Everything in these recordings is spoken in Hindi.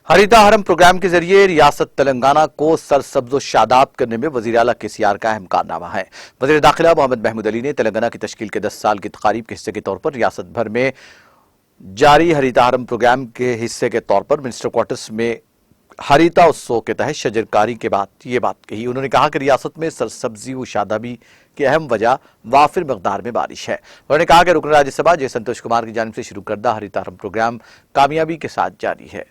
हरिताहरम प्रोग्राम के जरिए रियासत तेलंगाना को सरसब्ज व शादाब करने में वजीर आला केसीआर का अहम कारनामा है। वजीर दाखिला मोहम्मद महमूद अली ने तेलंगाना की तश्कील के 10 साल की तकारीब के हिस्से के तौर पर रियासत भर में जारी हरिताहरम प्रोग्राम के हिस्से के तौर पर मिनिस्टर क्वार्टर्स में हरिता उत्सव के तहत शजरकारी के बाद ये बात कही। उन्होंने कहा कि रियासत में सरसब्जी व शादाबी की अहम वजह वाफिर मकदार में बारिश है। उन्होंने कहा कि रुकन राज्यसभा जे संतोष कुमार की जानिब से शुरू करदा हरिताहरम प्रोग्राम कामयाबी के साथ जारी है।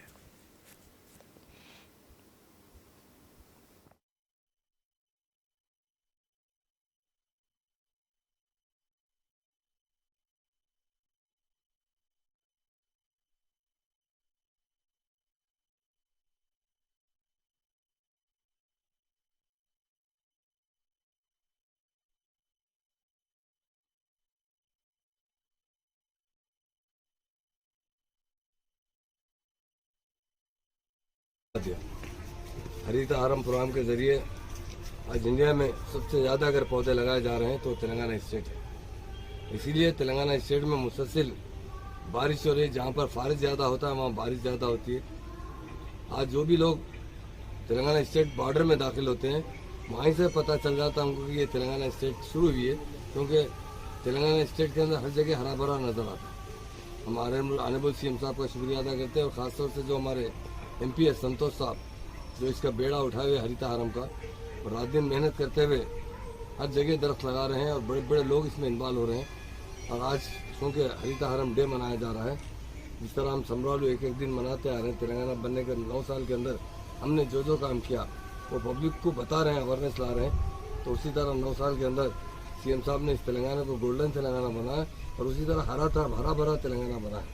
हरिताहरम प्रोग्राम के जरिए आज इंडिया में सबसे ज़्यादा अगर पौधे लगाए जा रहे हैं तो तेलंगाना स्टेट है। इसीलिए तेलंगाना स्टेट में मुसलसिल बारिश हो रही है। जहाँ पर फारिश ज़्यादा होता है वहाँ बारिश ज़्यादा होती है। आज जो भी लोग तेलंगाना स्टेट बॉर्डर में दाखिल होते हैं वहीं से पता चल जाता है उनको कि ये तेलंगाना स्टेट शुरू हुई है, क्योंकि तेलंगाना स्टेट के अंदर हर जगह हरा भरा नज़र आता है। हमारे ऑनरेबल सीएम साहब का शुक्रिया अदा करते हैं और ख़ासतौर से जो हमारे MP है संतोष साहब, जो इसका बेड़ा उठाए हुए हरिताहरम का और रात दिन मेहनत करते हुए हर जगह दरख्त लगा रहे हैं और बड़े बड़े लोग इसमें इन्वॉल्व हो रहे हैं। और आज क्योंकि हरिताहरम डे मनाया जा रहा है, जिस तरह हम समरालू एक एक दिन मनाते आ रहे हैं, तेलंगाना बनने के 9 साल के अंदर हमने जो जो काम किया वो पब्लिक को बता रहे हैं, अवेयरनेस ला रहे हैं। तो उसी तरह 9 साल के अंदर CM साहब ने इस तेलंगाना को गोल्डन तेलंगाना बनाया और उसी तरह हरा भरा तेलंगाना बनाया।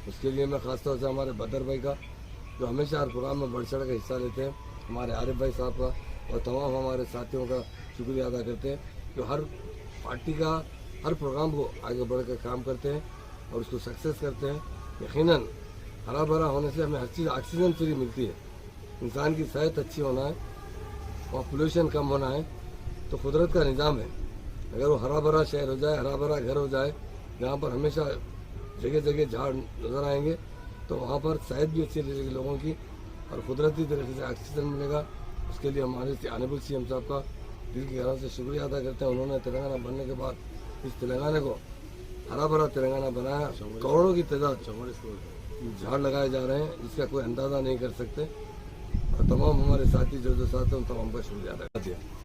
उसके लिए मैं खासतौर से हमारे बदर भाई का, जो हमेशा हर प्रोग्राम में बढ़ चढ़ कर हिस्सा लेते हैं, हमारे आरिफ भाई साहब का और तमाम हमारे साथियों का शुक्रिया अदा करते हैं, जो हर पार्टी का हर प्रोग्राम को आगे बढ़ कर काम करते हैं और उसको सक्सेस करते हैं। यकीनन हरा भरा होने से हमें हर चीज़ ऑक्सीजन फ्री मिलती है। इंसान की सेहत अच्छी होना है, पॉपुलेशन कम होना है, तो कुदरत का निज़ाम है। अगर वो हरा भरा शहर हो जाए, हरा भरा घर हो जाए, जहाँ पर हमेशा जगह जगह झाड़ नज़र आएंगे, तो वहाँ पर सेहत भी अच्छी रहेगी लोगों की और कुदरती तरीके से ऑक्सीजन मिलेगा। उसके लिए हमारे ऑनरेबल CM साहब का दिल की गहराई से शुक्रिया अदा करते हैं। उन्होंने तेलंगाना बनने के बाद इस तेलंगाना को हरा भरा तेलंगाना बनाया। करोड़ों की तादाद झाड़ लगाए जा रहे हैं, जिसका कोई अंदाज़ा नहीं कर सकते। और तमाम हमारे साथी जो साथ हैं उन तमाम का शुक्रिया अदा करते हैं।